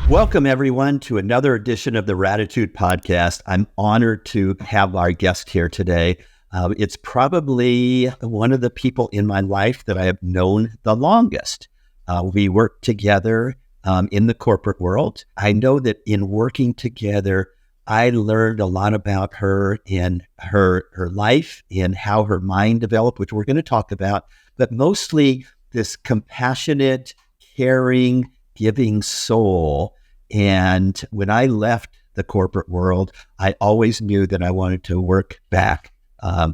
Welcome, everyone, to another edition of the Ratitude Podcast. I'm honored to have our guest here today. It's probably one of the people in my life that I have known the longest. We work together in the corporate world. I know that in working together, I learned a lot about her in her life, in how her mind developed, which we're going to talk about, but mostly this compassionate, caring, giving soul. And when I left the corporate world, I always knew that I wanted to work back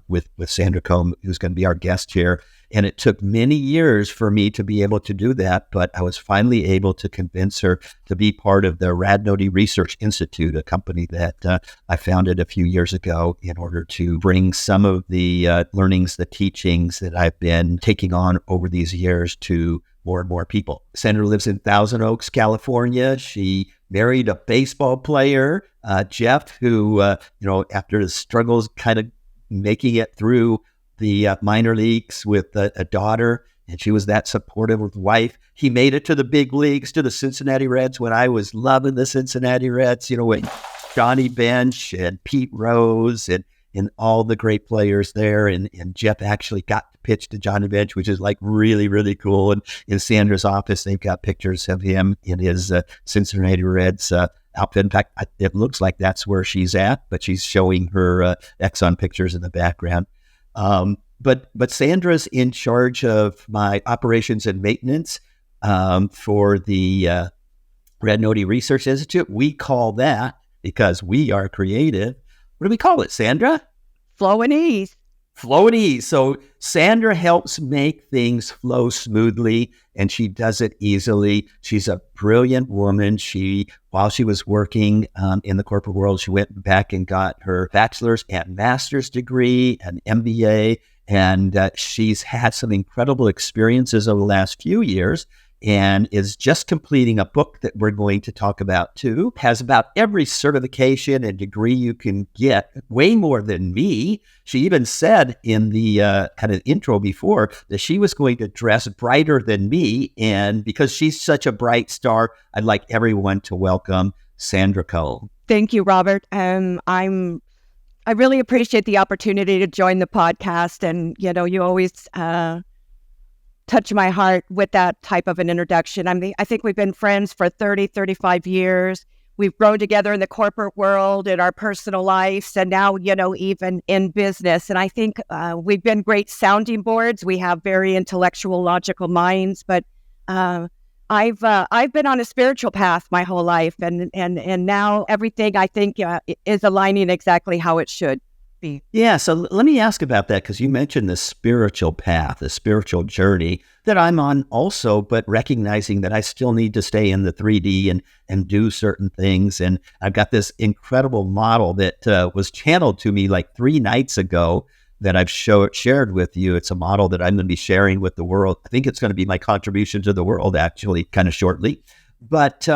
with Sandra Combe, who's going to be our guest here. And it took many years for me to be able to do that, but I was finally able to convince her to be part of the Radnody Research Institute, a company that I founded a few years ago in order to bring some of the learnings, the teachings that I've been taking on over these years to more and more people. Sandra lives in Thousand Oaks, California. She married a baseball player, Jeff, who, after the struggles, kind of making it through the minor leagues with a daughter, and she was that supportive of wife. He made it to the big leagues, to the Cincinnati Reds, when I was loving the Cincinnati Reds, with Johnny Bench and Pete Rose and all the great players there. And Jeff actually got to pitch to Johnny Bench, which is like really, really cool. And in Sandra's office, they've got pictures of him in his Cincinnati Reds outfit. In fact, it looks like that's where she's at, but she's showing her Exxon pictures in the background. But Sandra's in charge of my operations and maintenance for the Radnody Research Institute. We call that, because we are creative, what do we call it, Sandra? Flow and ease. Flow and ease. So Sandra helps make things flow smoothly, and she does it easily. She's a brilliant woman. While she was working in the corporate world, she went back and got her bachelor's and master's degree, an MBA, and she's had some incredible experiences over the last few years, and is just completing a book that we're going to talk about too. Has about every certification and degree you can get, way more than me. She even said in the kind of intro before that she was going to dress brighter than me. And because she's such a bright star, I'd like everyone to welcome Sandra Combe. Thank you, Robert. I really appreciate the opportunity to join the podcast. And, you always touch my heart with that type of an introduction. I think we've been friends for 30, 35 years. We've grown together in the corporate world, in our personal lives, and now, even in business. And I think we've been great sounding boards. We have very intellectual, logical minds, but I've been on a spiritual path my whole life, and now everything I think is aligning exactly how it should be. Yeah, so let me ask about that, because you mentioned the spiritual path, the spiritual journey that I'm on also, but recognizing that I still need to stay in the 3D and do certain things. And I've got this incredible model that was channeled to me like 3 nights ago that I've shared with you. It's a model that I'm going to be sharing with the world. I think it's going to be my contribution to the world, actually, kind of shortly. But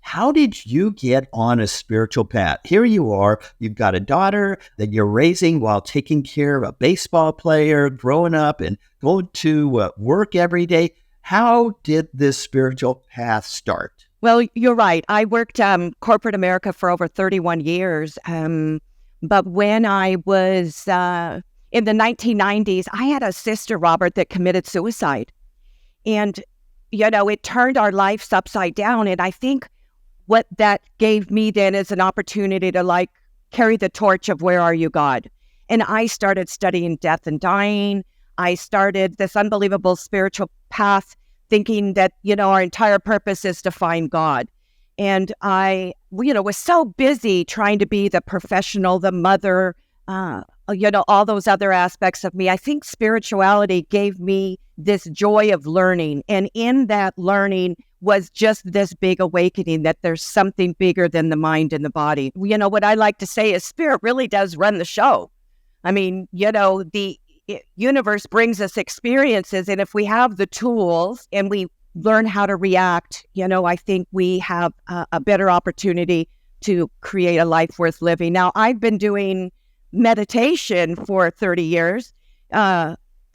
how did you get on a spiritual path? Here you are, you've got a daughter that you're raising while taking care of a baseball player, growing up and going to work every day. How did this spiritual path start? Well, you're right. I worked corporate America for over 31 years. But when I was in the 1990s, I had a sister, Robert, that committed suicide. And it turned our lives upside down. And I think what that gave me then is an opportunity to carry the torch of where are you, God? And I started studying death and dying. I started this unbelievable spiritual path thinking that, our entire purpose is to find God. And I, was so busy trying to be the professional, the mother, all those other aspects of me. I think spirituality gave me this joy of learning. And in that learning was just this big awakening that there's something bigger than the mind and the body. What I like to say is spirit really does run the show. The universe brings us experiences. And if we have the tools and we learn how to react, I think we have a better opportunity to create a life worth living. Now, I've been doing meditation for 30 years.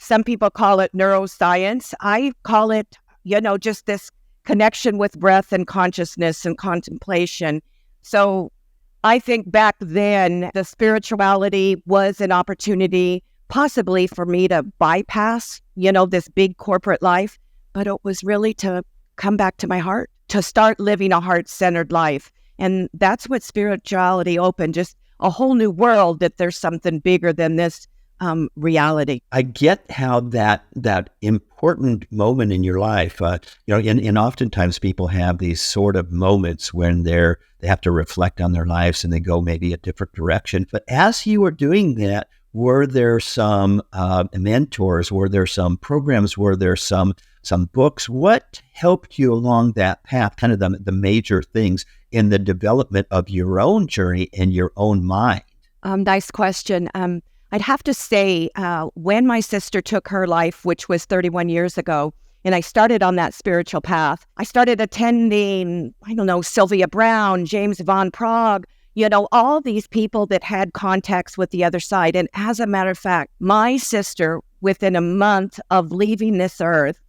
Some people call it neuroscience. I call it, just this connection with breath and consciousness and contemplation. So I think back then, the spirituality was an opportunity possibly for me to bypass, this big corporate life, but it was really to come back to my heart, to start living a heart-centered life. And that's what spirituality opened, just a whole new world, that there's something bigger than this reality. I get how that important moment in your life, and oftentimes people have these sort of moments when they have to reflect on their lives and they go maybe a different direction. But as you were doing that, were there some mentors? Were there some programs? Were there some books? What helped you along that path? Kind of the major things in the development of your own journey and your own mind. Nice question. I'd have to say, when my sister took her life, which was 31 years ago, and I started on that spiritual path, I started attending, Sylvia Brown, James Van Praagh, all these people that had contacts with the other side. And as a matter of fact, my sister, within a month of leaving this earth,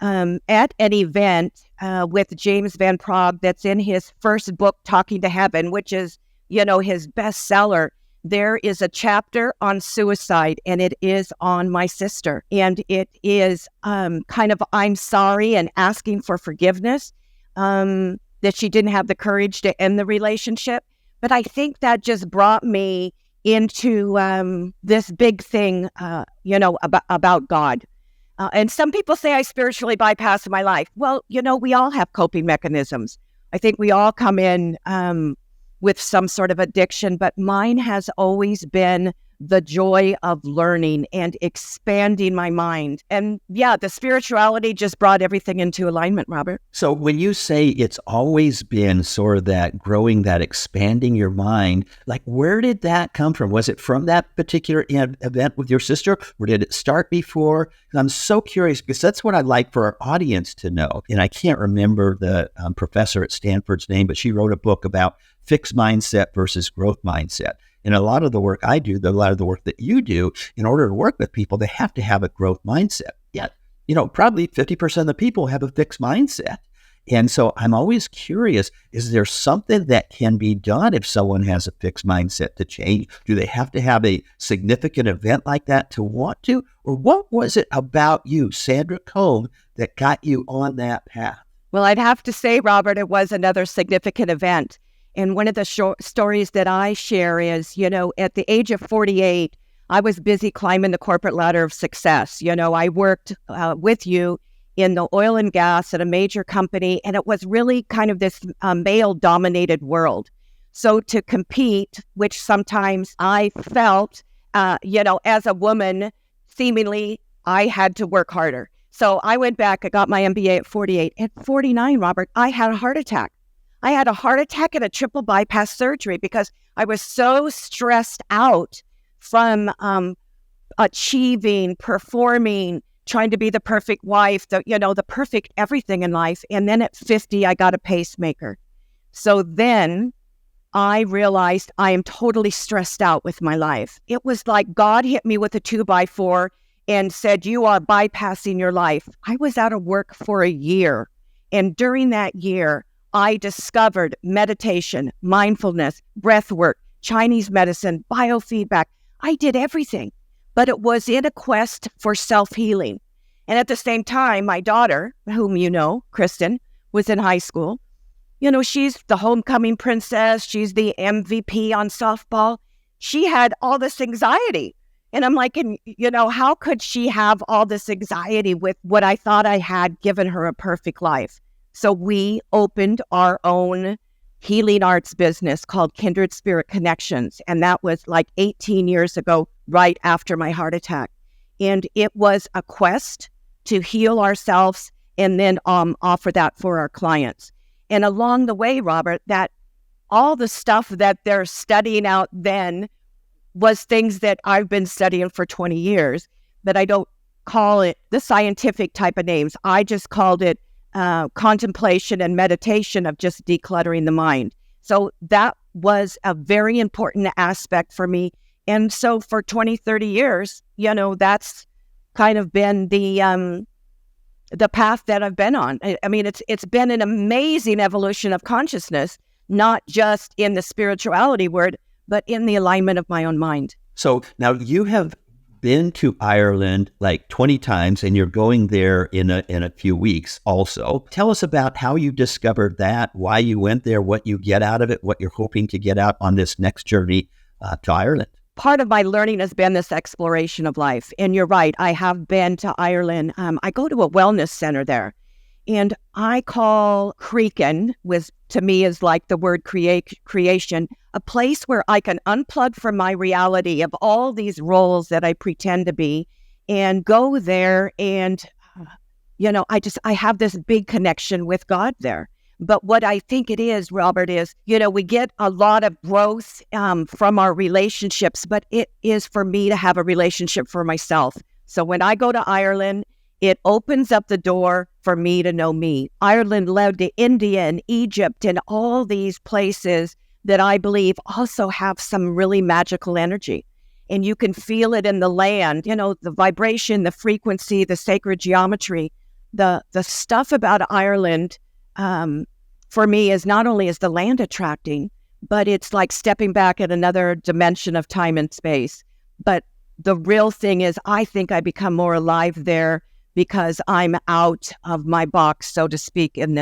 at an event with James Van Praagh that's in his first book, Talking to Heaven, which is, his bestseller, there is a chapter on suicide, and it is on my sister. And it is kind of, I'm sorry and asking for forgiveness that she didn't have the courage to end the relationship. But I think that just brought me into this big thing, about God. And some people say I spiritually bypassed my life. Well, we all have coping mechanisms. I think we all come in with some sort of addiction, but mine has always been the joy of learning and expanding my mind. And yeah, the spirituality just brought everything into alignment, Robert. So when you say it's always been sort of that growing, that expanding your mind, like where did that come from? Was it from that particular event with your sister, or did it start before? I'm so curious because that's what I'd like for our audience to know. And I can't remember the professor at Stanford's name, but she wrote a book about fixed mindset versus growth mindset. And a lot of the work I do, a lot of the work that you do, in order to work with people, they have to have a growth mindset. Yet, probably 50% of the people have a fixed mindset. And so I'm always curious, is there something that can be done if someone has a fixed mindset to change? Do they have to have a significant event like that to want to? Or what was it about you, Sandra Combe, that got you on that path? Well, I'd have to say, Robert, it was another significant event. And one of the stories that I share is, at the age of 48, I was busy climbing the corporate ladder of success. I worked with you in the oil and gas at a major company, and it was really kind of this male-dominated world. So to compete, which sometimes I felt, as a woman, seemingly I had to work harder. So I went back, I got my MBA at 48. At 49, Robert, I had a heart attack. I had a heart attack and a triple bypass surgery because I was so stressed out from achieving, performing, trying to be the perfect wife, the perfect everything in life. And then at 50, I got a pacemaker. So then I realized I am totally stressed out with my life. It was like God hit me with a 2x4 and said, you are bypassing your life. I was out of work for a year. And during that year, I discovered meditation, mindfulness, breath work, Chinese medicine, biofeedback. I did everything, but it was in a quest for self-healing. And at the same time, my daughter, whom you know, Kristen, was in high school. She's the homecoming princess. She's the MVP on softball. She had all this anxiety. And I'm like, how could she have all this anxiety with what I thought I had given her a perfect life? So we opened our own healing arts business called Kindred Spirit Connections. And that was like 18 years ago, right after my heart attack. And it was a quest to heal ourselves and then offer that for our clients. And along the way, Robert, that all the stuff that they're studying out then was things that I've been studying for 20 years, but I don't call it the scientific type of names. I just called it contemplation and meditation of just decluttering the mind. So that was a very important aspect for me. And so for 20, 30 years, that's kind of been the path that I've been on. I mean, it's been an amazing evolution of consciousness, not just in the spirituality word, but in the alignment of my own mind. So now you have been to Ireland like 20 times, and you're going there in a few weeks also. Tell us about how you discovered that, why you went there, what you get out of it, what you're hoping to get out on this next journey to Ireland. Part of my learning has been this exploration of life. And you're right, I have been to Ireland. I go to a wellness center there. And I call Creakin, which to me is like the word creation, a place where I can unplug from my reality of all these roles that I pretend to be and go there. And, I have this big connection with God there. But what I think it is, Robert, is, we get a lot of growth from our relationships, but it is for me to have a relationship for myself. So when I go to Ireland, it opens up the door for me to know me. Ireland led to India and Egypt and all these places that I believe also have some really magical energy. And you can feel it in the land, the vibration, the frequency, the sacred geometry. The stuff about Ireland, for me, is not only is the land attracting, but it's like stepping back at another dimension of time and space. But the real thing is, I think I become more alive there because I'm out of my box, so to speak, in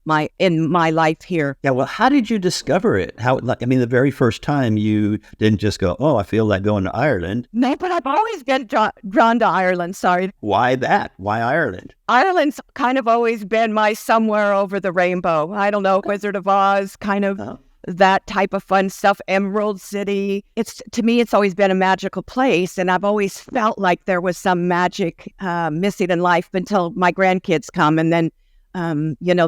my life here. Yeah, well, how did you discover it? The very first time you didn't just go, oh, I feel like going to Ireland. No, but I've always been drawn to Ireland, sorry. Why that? Why Ireland? Ireland's kind of always been my somewhere over the rainbow. I don't know, Wizard of Oz, kind of that type of fun stuff, Emerald City. To me, it's always been a magical place, and I've always felt like there was some magic missing in life until my grandkids come, and then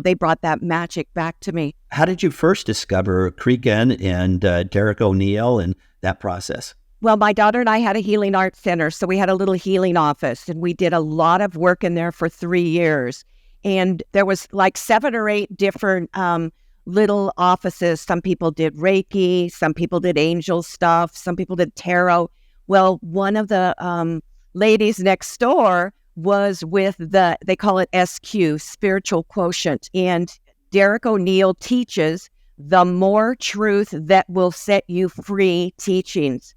they brought that magic back to me. How did you first discover Creakin and Derek O'Neill and that process? Well, my daughter and I had a healing arts center, so we had a little healing office, and we did a lot of work in there for 3 years. And there was like 7 or 8 different little offices. Some people did Reiki, some people did angel stuff, some people did tarot. Well, one of the ladies next door was with they call it SQ, spiritual quotient. And Derek O'Neill teaches the more truth that will set you free teachings.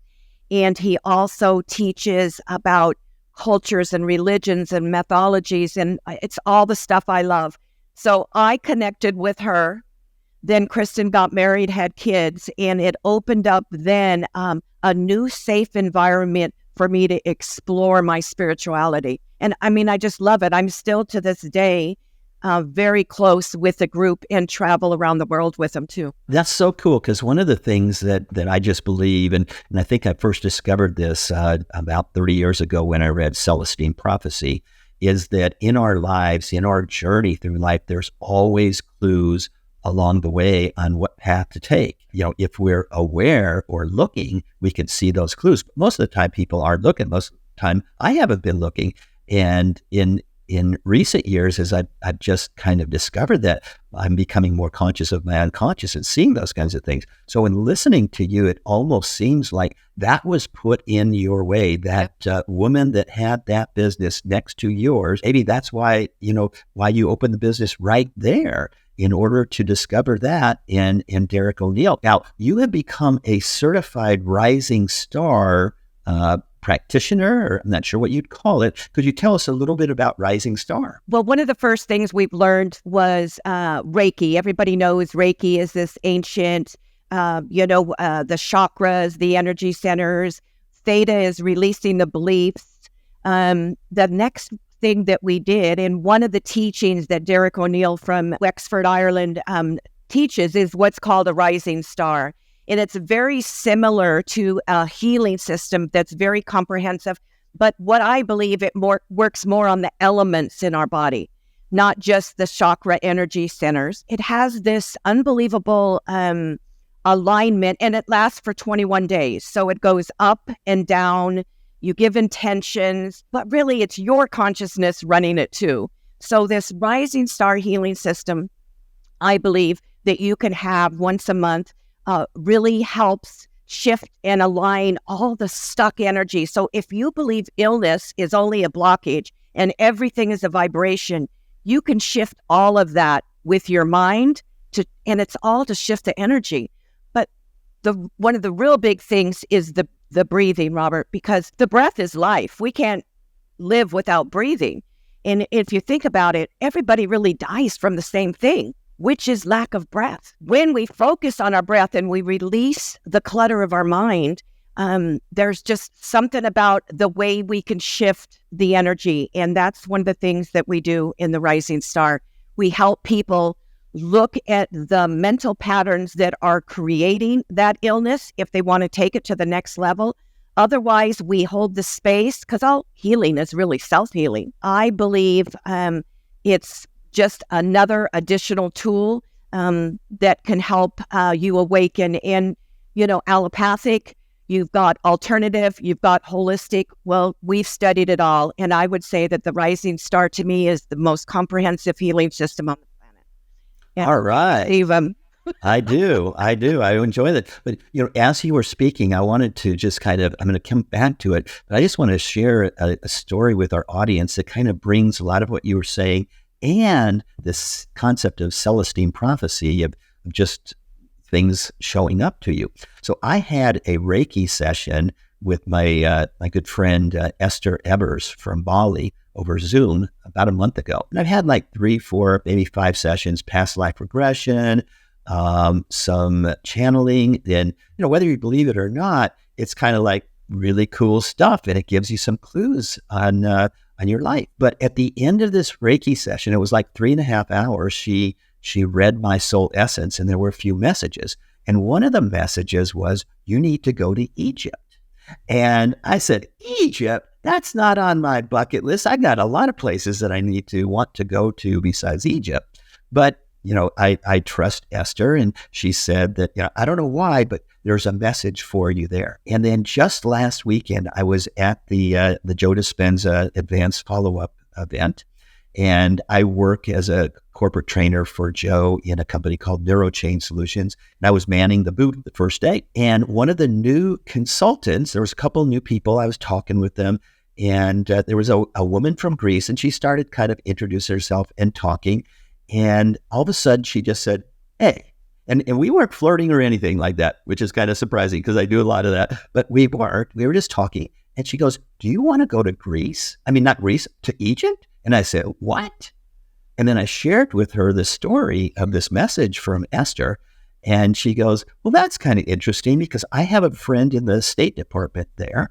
And he also teaches about cultures and religions and mythologies, and it's all the stuff I love. So I connected with her. Then Kristen got married, had kids, and it opened up then a new safe environment for me to explore my spirituality. And I just love it. I'm still to this day very close with the group and travel around the world with them too. That's so cool, because one of the things that I just believe, and I think I first discovered this about 30 years ago when I read Celestine Prophecy, is that in our lives, in our journey through life, there's always clues along the way on what path to take. If we're aware or looking, we can see those clues. But most of the time people aren't looking. Most of the time I haven't been looking. And in recent years, as I've just kind of discovered that, I'm becoming more conscious of my unconscious and seeing those kinds of things. So in listening to you, it almost seems like that was put in your way, that woman that had that business next to yours. Maybe that's why you opened the business right there, in order to discover that in Derek O'Neill. Now, you have become a certified rising star practitioner, or I'm not sure what you'd call it. Could you tell us a little bit about Rising Star? Well, one of the first things we've learned was Reiki. Everybody knows Reiki is this ancient, the chakras, the energy centers. Theta is releasing the beliefs. The next thing that we did, and one of the teachings that Derek O'Neill from Wexford, Ireland teaches, is what's called a rising star. And it's very similar to a healing system that's very comprehensive. But what I believe, it works more on the elements in our body, not just the chakra energy centers. It has this unbelievable alignment, and it lasts for 21 days. So it goes up and down. You give intentions, but really it's your consciousness running it too. So this rising star healing system, I believe that you can have once a month, really helps shift and align all the stuck energy. So if you believe illness is only a blockage and everything is a vibration. You can shift all of that with your mind and it's all to shift the energy. But one of the real big things is the breathing, Robert, because the breath is life. We can't live without breathing. And if you think about it, everybody really dies from the same thing, which is lack of breath. When we focus on our breath and we release the clutter of our mind, there's just something about the way we can shift the energy. And that's one of the things that we do in the Rising Star. We help people look at the mental patterns that are creating that illness if they want to take it to the next level. Otherwise, we hold the space because all healing is really self-healing. I believe it's just another additional tool that can help you awaken. And, allopathic, you've got alternative, you've got holistic. Well, we've studied it all. And I would say that the Rising Star to me is the most comprehensive healing system on the planet. Yeah. All right. I do. I enjoy that. But, as you were speaking, I wanted to just I'm going to come back to it, but I just want to share a story with our audience that kind of brings a lot of what you were saying and this concept of Celestine prophecy of just things showing up to you. So I had a Reiki session with my good friend Esther Ebers from Bali over Zoom about a month ago. And I've had like 3, 4, maybe 5 sessions, past life regression, some channeling. Then, whether you believe it or not, it's kind of like really cool stuff, and it gives you some clues on your life. But at the end of this Reiki session, it was like 3.5 hours. She read my soul essence, and there were a few messages. And one of the messages was, you need to go to Egypt. And I said, Egypt? That's not on my bucket list. I got a lot of places that I want to go to besides Egypt. But I trust Esther, and she said that, I don't know why, but there's a message for you there. And then just last weekend, I was at the Joe Dispenza Advanced Follow-Up event, and I work as a corporate trainer for Joe in a company called NeuroChain Solutions. And I was manning the booth the first day. And one of the new consultants, there was a couple new people, I was talking with them, and there was a woman from Greece, and she started kind of introducing herself and talking. And all of a sudden, she just said, hey. And we weren't flirting or anything like that, which is kind of surprising because I do a lot of that. But we weren't. We were just talking. And she goes, do you want to go to Greece? I mean, not Greece, to Egypt? And I said, what? And then I shared with her the story of this message from Esther. And she goes, well, that's kind of interesting because I have a friend in the State Department there.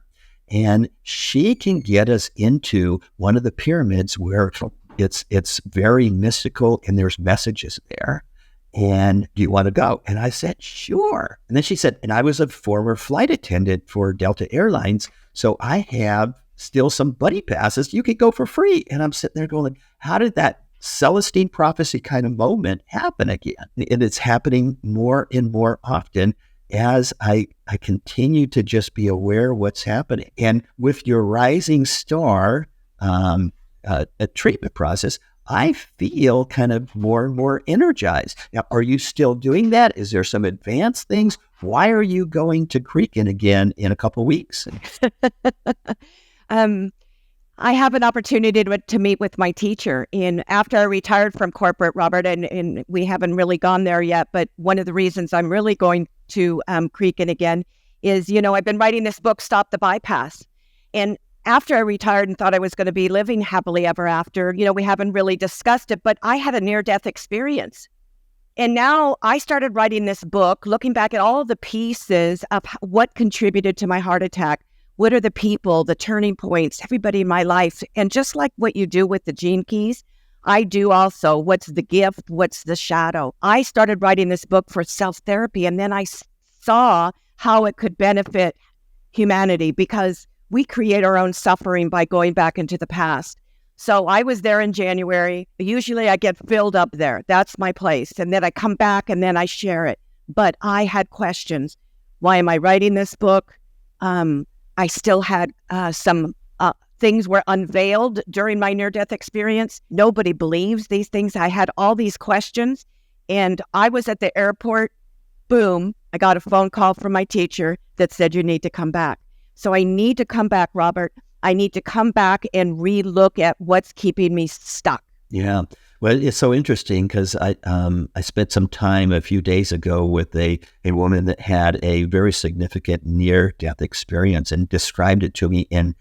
And she can get us into one of the pyramids where it's very mystical and there's messages there. And do you want to go? And I said, sure. And then she said, and I was a former flight attendant for Delta Airlines, so I have still some buddy passes. You could go for free. And I'm sitting there going, how did that Celestine prophecy kind of moment happen again? And it's happening more and more often as I continue to just be aware of what's happening. And with your Rising Star a treatment process, I feel kind of more and more energized. Now, are you still doing that? Is there some advanced things? Why are you going to Creakin again in a couple of weeks? I have an opportunity to meet with my teacher. After I retired from corporate, Robert, and we haven't really gone there yet, but one of the reasons I'm really going to Creakin again is, I've been writing this book, Stop the Bypass. And after I retired and thought I was going to be living happily ever after, we haven't really discussed it, but I had a near-death experience. And now I started writing this book, looking back at all the pieces of what contributed to my heart attack. What are the people, the turning points, everybody in my life? And just like what you do with the gene keys, I do also. What's the gift? What's the shadow? I started writing this book for self-therapy, and then I saw how it could benefit humanity because we create our own suffering by going back into the past. So I was there in January. Usually I get filled up there. That's my place. And then I come back and then I share it. But I had questions. Why am I writing this book? I still had some things were unveiled during my near-death experience. Nobody believes these things. I had all these questions. And I was at the airport. Boom. I got a phone call from my teacher that said, you need to come back. So I need to come back, Robert. I need to come back and re-look at what's keeping me stuck. Yeah. Well, it's so interesting because I spent some time a few days ago with a woman that had a very significant near-death experience and described it to me and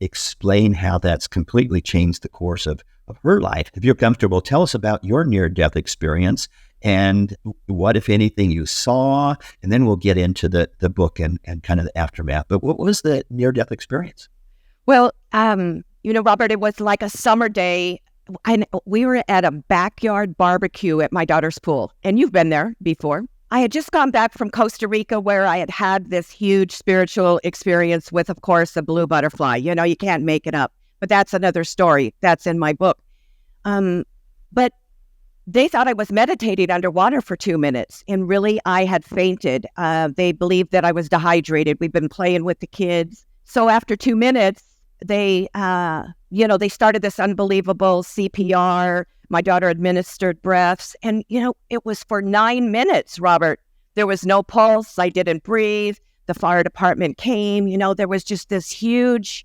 explained how that's completely changed the course of her life. If you're comfortable, tell us about your near-death experience and what, if anything, you saw, and then we'll get into the book and kind of the aftermath. But what was the near-death experience? Well, Robert, it was like a summer day. And we were at a backyard barbecue at my daughter's pool. And you've been there before. I had just gone back from Costa Rica where I had this huge spiritual experience with, of course, a blue butterfly. You can't make it up. But that's another story. That's in my book. But they thought I was meditating underwater for 2 minutes. And really, I had fainted. They believed that I was dehydrated. We've been playing with the kids. So after 2 minutes, they started this unbelievable CPR. My daughter administered breaths. And, it was for 9 minutes, Robert. There was no pulse. I didn't breathe. The fire department came. There was just this huge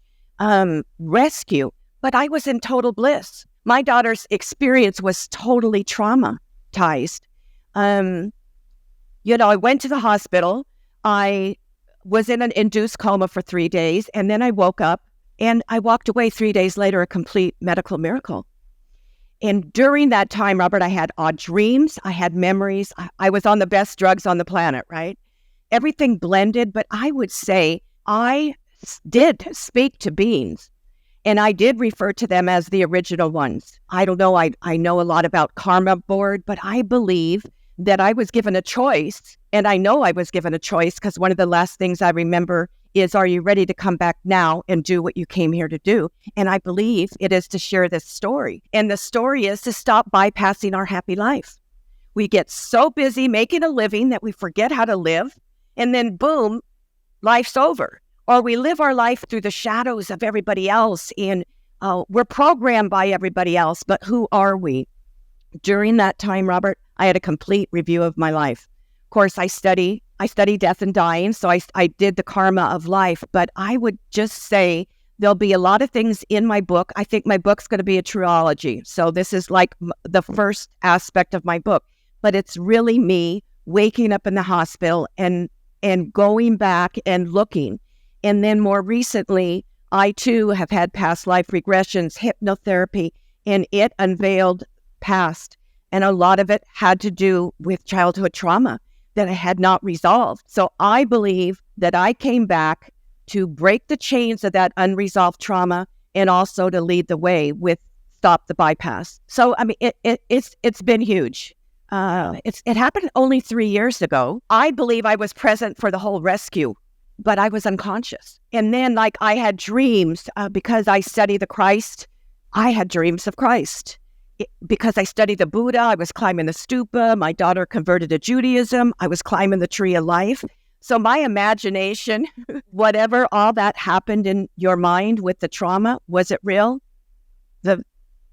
rescue. But I was in total bliss. My daughter's experience was totally traumatized. I went to the hospital. I was in an induced coma for 3 days. And then I woke up. And I walked away 3 days later, a complete medical miracle. And during that time, Robert, I had odd dreams. I had memories. I was on the best drugs on the planet, right? Everything blended. But I would say I did speak to beings. And I did refer to them as the original ones. I don't know. I know a lot about karma board, but I believe that I was given a choice. And I know I was given a choice because one of the last things I remember is, are you ready to come back now and do what you came here to do? And I believe it is to share this story. And the story is to stop bypassing our happy life. We get so busy making a living that we forget how to live. And then boom, life's over. Or we live our life through the shadows of everybody else. And we're programmed by everybody else. But who are we? During that time, Robert, I had a complete review of my life. Of course, I study death and dying, so I did the karma of life. But I would just say there'll be a lot of things in my book. I think my book's going to be a trilogy. So this is like the first aspect of my book. But it's really me waking up in the hospital and going back and looking. And then more recently, I too have had past life regressions, hypnotherapy, and it unveiled past. And a lot of it had to do with childhood trauma that I had not resolved. So I believe that I came back to break the chains of that unresolved trauma and also to lead the way with Stop the Bypass. So, I mean, it's been huge. It happened only 3 years ago. I believe I was present for the whole rescue, but I was unconscious. And then I had dreams because I study the Christ. I had dreams of Christ. Because I studied the Buddha, I was climbing the stupa. My daughter converted to Judaism. I was climbing the tree of life. So my imagination, whatever, all that happened in your mind with the trauma, was it real?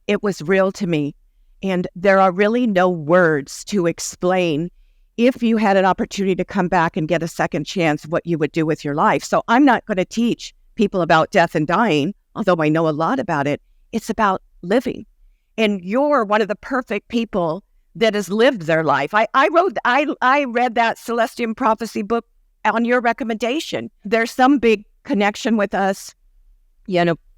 It was real to me. And there are really no words to explain, if you had an opportunity to come back and get a second chance, what you would do with your life. So I'm not going to teach people about death and dying, although I know a lot about it. It's about living. And you're one of the perfect people that has lived their life. I read that Celestium Prophecy book on your recommendation. There's some big connection with us,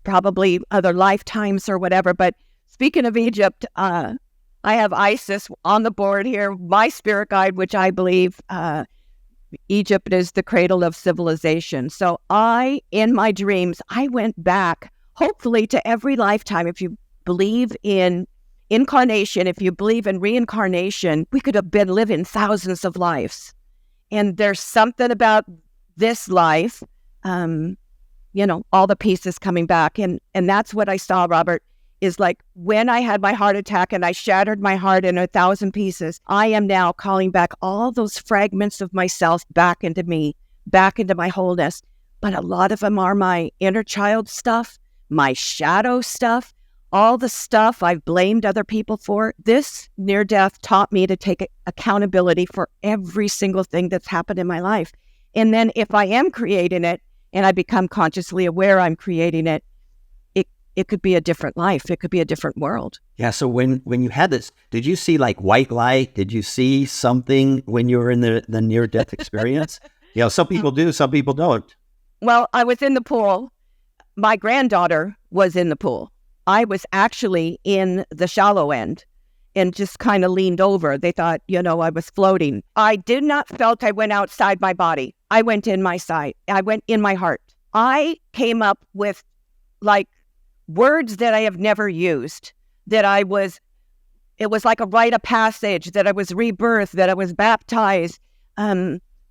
probably other lifetimes or whatever. But speaking of Egypt, I have Isis on the board here, my spirit guide, which I believe Egypt is the cradle of civilization. So in my dreams, I went back, hopefully to every lifetime. If you believe in incarnation, if you believe in reincarnation, we could have been living thousands of lives. And there's something about this life, all the pieces coming back. And that's what I saw, Robert, is like when I had my heart attack and I shattered my heart in 1,000 pieces, I am now calling back all those fragments of myself back into me, back into my wholeness. But a lot of them are my inner child stuff, my shadow stuff, all the stuff I've blamed other people for. This near death taught me to take accountability for every single thing that's happened in my life. And then if I am creating it, and I become consciously aware I'm creating it, it could be a different life. It could be a different world. Yeah. So when you had this, did you see like white light? Did you see something when you were in the near-death experience? Some people do, some people don't. Well, I was in the pool. My granddaughter was in the pool. I was actually in the shallow end and just kind of leaned over. They thought, I was floating. I did not felt I went outside my body. I went in my side. I went in my heart. I came up with like words that I have never used, it was like a rite of passage, that I was rebirthed, that I was baptized,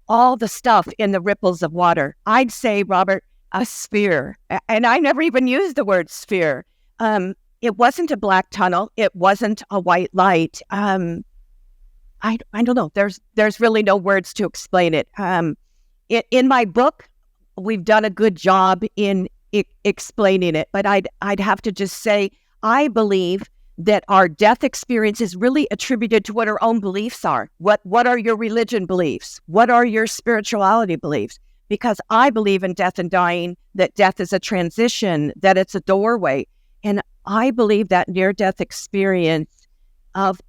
all the stuff in the ripples of water. I'd say, Robert, a sphere. And I never even used the word sphere. It wasn't a black tunnel. It wasn't a white light. I don't know. There's really no words to explain it. In my book, we've done a good job in explaining it, but I'd have to just say, I believe that our death experience is really attributed to what our own beliefs are. What are your religion beliefs? What are your spirituality beliefs? Because I believe in death and dying, that death is a transition, that it's a doorway. And I believe that near-death experience of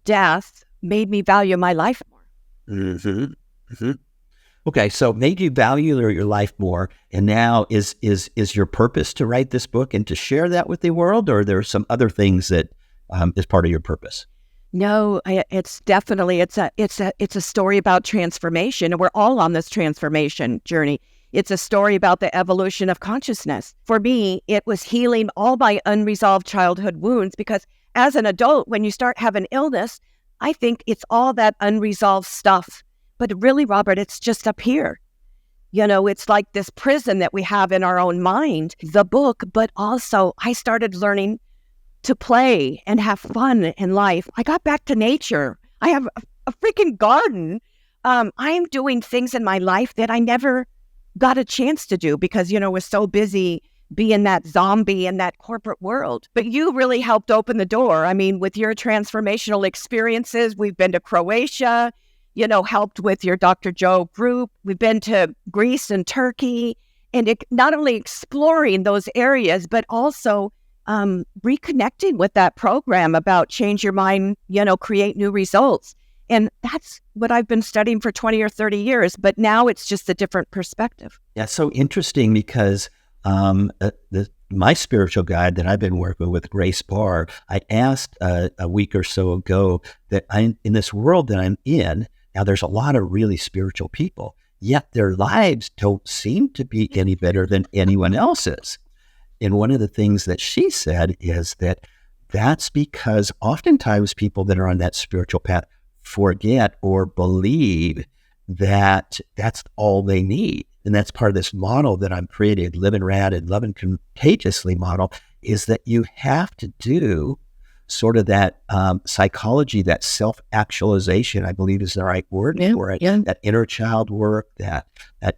death made me value my life more. Mm-hmm. Mm-hmm. Okay, so made you value your life more, and now is your purpose to write this book and to share that with the world, or are there some other things that is part of your purpose? No, it's definitely it's a story about transformation, and we're all on this transformation journey. It's a story about the evolution of consciousness. For me, it was healing all my unresolved childhood wounds, because as an adult, when you start having illness, I think it's all that unresolved stuff. But really, Robert, it's just up here. It's like this prison that we have in our own mind, the book, but also I started learning to play and have fun in life. I got back to nature. I have a freaking garden. I am doing things in my life that I never got a chance to do because, we're so busy being that zombie in that corporate world. But you really helped open the door. I mean, with your transformational experiences, we've been to Croatia, helped with your Dr. Joe group. We've been to Greece and Turkey, and not only exploring those areas, but also reconnecting with that program about change your mind, create new results. And that's what I've been studying for 20 or 30 years, but now it's just a different perspective. Yeah, so interesting because my spiritual guide that I've been working with, Grace Barr, I asked a week or so ago that in this world that I'm in, now there's a lot of really spiritual people, yet their lives don't seem to be any better than anyone else's. And one of the things that she said is that that's because oftentimes people that are on that spiritual path forget or believe that that's all they need. And that's part of this model that I'm creating, Live and Rad and Love and Contagiously model, is that you have to do sort of that psychology, that self-actualization, I believe is the right word for it, that inner child work, that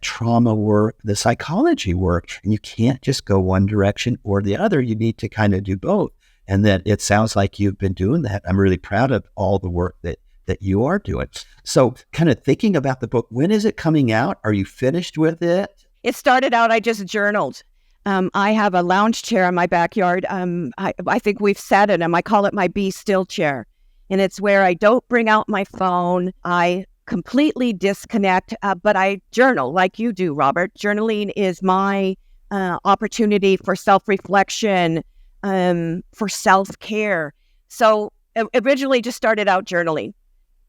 trauma work, the psychology work. And you can't just go one direction or the other. You need to kind of do both. And that it sounds like you've been doing that. I'm really proud of all the work that you are doing. So kind of thinking about the book, when is it coming out? Are you finished with it? It started out, I just journaled. I have a lounge chair in my backyard. I think we've sat in them. I call it my Be Still chair. And it's where I don't bring out my phone. I completely disconnect, but I journal like you do, Robert. Journaling is my opportunity for self-reflection, for self-care. So originally just started out journaling.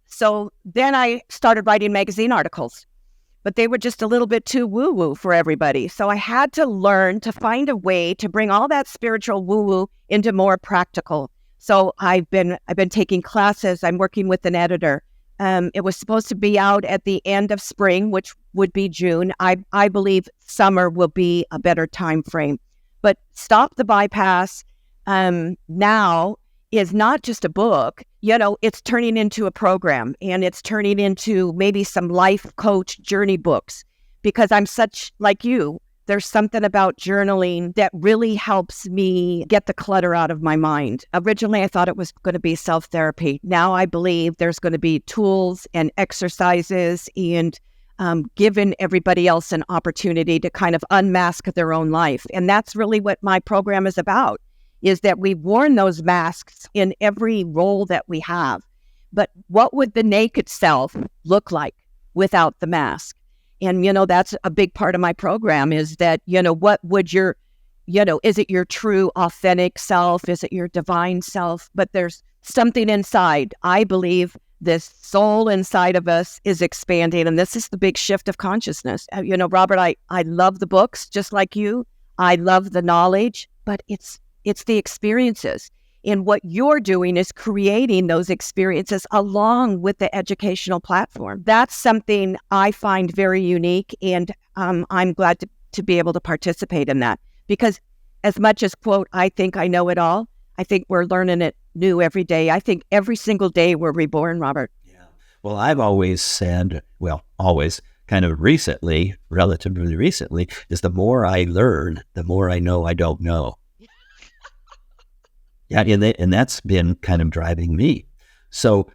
So then I started writing magazine articles, but they were just a little bit too woo-woo for everybody. So I had to learn to find a way to bring all that spiritual woo-woo into more practical. So I've been taking classes. I'm working with an editor. It was supposed to be out at the end of spring, which would be June. I believe summer will be a better time frame. But Stop the Bypass now is not just a book. It's turning into a program, and it's turning into maybe some life coach journey books, because I'm such like you. There's something about journaling that really helps me get the clutter out of my mind. Originally, I thought it was going to be self-therapy. Now I believe there's going to be tools and exercises and given everybody else an opportunity to kind of unmask their own life. And that's really what my program is about, is that we've worn those masks in every role that we have. But what would the naked self look like without the mask? And, that's a big part of my program, is that, what would your, is it your true authentic self? Is it your divine self? But there's something inside. I believe this soul inside of us is expanding. And this is the big shift of consciousness. Robert, I love the books just like you. I love the knowledge, but it's the experiences. And what you're doing is creating those experiences along with the educational platform. That's something I find very unique. And I'm glad to be able to participate in that. Because as much as, quote, I think I know it all, I think we're learning it new every day. I think every single day we're reborn, Robert. Yeah. Well, I've always said, always, kind of recently, relatively recently, is the more I learn, the more I know I don't know. Yeah, and that's been kind of driving me. So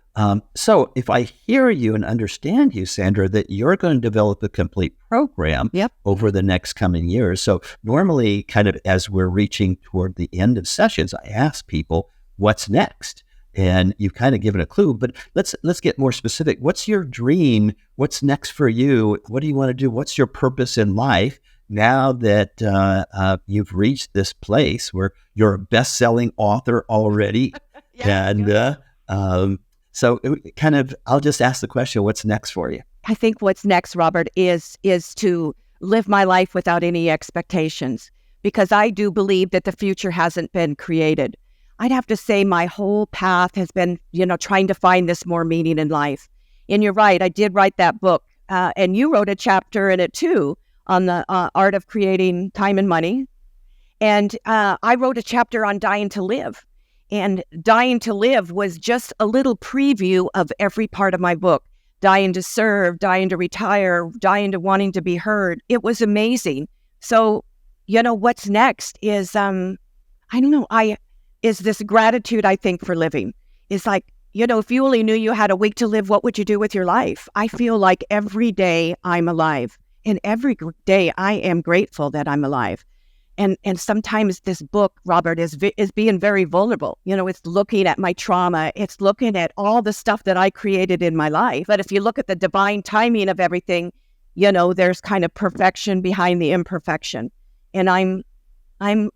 if I hear you and understand you, Sandra, that you're going to develop a complete program over the next coming years. So normally, kind of as we're reaching toward the end of sessions, I ask people, what's next? And you've kind of given a clue, but let's get more specific. What's your dream? What's next for you? What do you want to do? What's your purpose in life now that you've reached this place where you're a best-selling author already? So I'll just ask the question, what's next for you? I think what's next, Robert, is to live my life without any expectations, because I do believe that the future hasn't been created. I'd have to say my whole path has been, trying to find this more meaning in life. And you're right, I did write that book. And you wrote a chapter in it too on the art of creating time and money. And I wrote a chapter on dying to live. And dying to live was just a little preview of every part of my book. Dying to serve, dying to retire, dying to wanting to be heard. It was amazing. So, what's next is, is this gratitude, I think, for living. It's like, if you only knew you had a week to live, what would you do with your life? I feel like every day I'm alive. And every day I am grateful that I'm alive. And sometimes this book, Robert, is being very vulnerable. It's looking at my trauma. It's looking at all the stuff that I created in my life. But if you look at the divine timing of everything, there's kind of perfection behind the imperfection. And I'm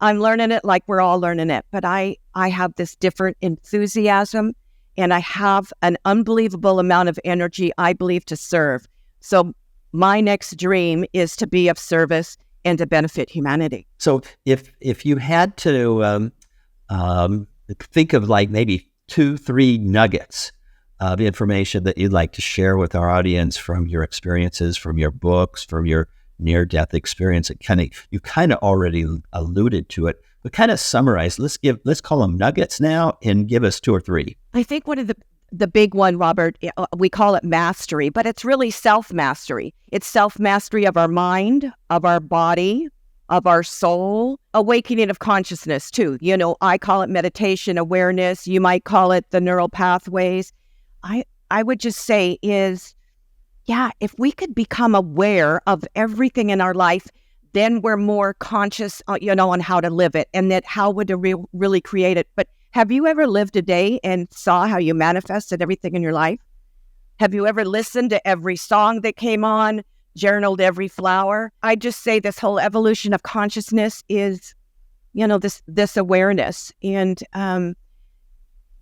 learning it like we're all learning it. But I have this different enthusiasm, and I have an unbelievable amount of energy, I believe, to serve. So my next dream is to be of service and to benefit humanity. So if you had to think of like maybe 2-3 nuggets of information that you'd like to share with our audience from your experiences, from your books, from your near-death experience, you kind of already alluded to it, but kind of summarize. Let's call them nuggets now, and give us 2 or 3. I think one of the big one, Robert, we call it mastery, but it's really self-mastery. It's self-mastery of our mind, of our body, of our soul, awakening of consciousness too. I call it meditation, awareness. You might call it the neural pathways. I would just say is, if we could become aware of everything in our life, then we're more conscious, on how to live it, and that how would to really create it. But have you ever lived a day and saw how you manifested everything in your life? Have you ever listened to every song that came on, journaled every flower? I just say this whole evolution of consciousness is, this awareness. And,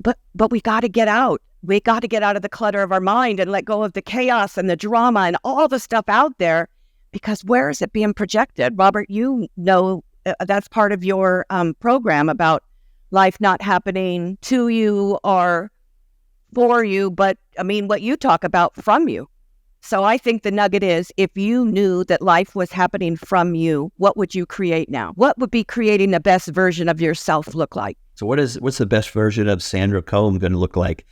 but we got to get out. We got to get out of the clutter of our mind and let go of the chaos and the drama and all the stuff out there, because where is it being projected? Robert, that's part of your program about life not happening to you or for you, but what you talk about from you. So I think the nugget is, if you knew that life was happening from you, what would you create now? What would be creating the best version of yourself look like? So what's the best version of Sandra Combe going to look like,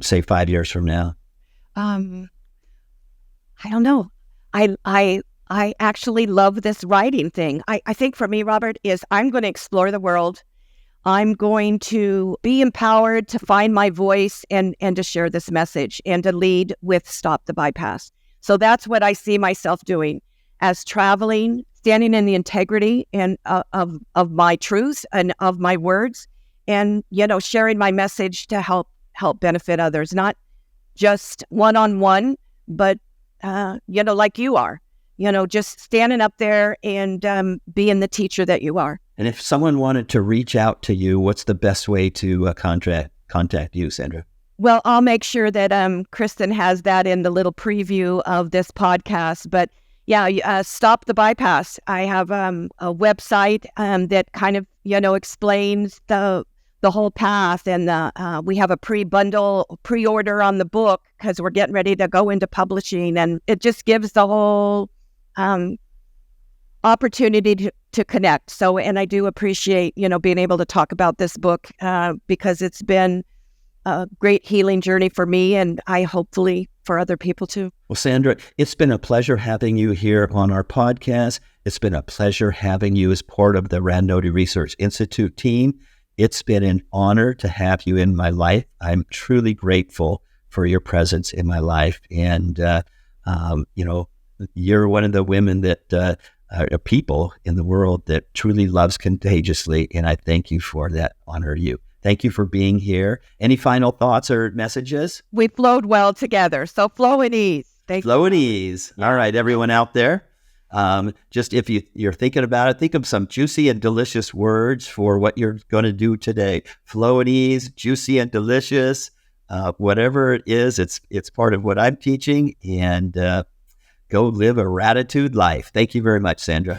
say 5 years from now? I don't know. I actually love this writing thing. I think for me, Robert, is I'm going to explore the world. I'm going to be empowered to find my voice and to share this message and to lead with Stop the Bypass. So that's what I see myself doing, as traveling, standing in the integrity and of my truths and of my words, and sharing my message to help benefit others, not just one-on-one, but like you are, just standing up there and being the teacher that you are. And if someone wanted to reach out to you, what's the best way to contact you, Sandra? Well, I'll make sure that Kristen has that in the little preview of this podcast. But yeah, Stop the Bypass. I have a website that kind of explains the whole path, and we have a pre-order on the book because we're getting ready to go into publishing, and it just gives the whole opportunity to connect. So, and I do appreciate being able to talk about this book because it's been a great healing journey for me, and I hopefully for other people too. Well, Sandra, it's been a pleasure having you here on our podcast. It's been a pleasure having you as part of the Ranoti Research Institute team. It's been an honor to have you in my life. I'm truly grateful for your presence in my life. And, you're one of the women that people in the world that truly loves contagiously. And I thank you for that. Honor you. Thank you for being here. Any final thoughts or messages? We flowed well together. So flow and ease. Flow and ease. Yeah. All right, everyone out there. Just if you're thinking about it, think of some juicy and delicious words for what you're going to do today. Flow and ease, juicy and delicious, whatever it is, it's part of what I'm teaching. And go live a gratitude life. Thank you very much, Sandra.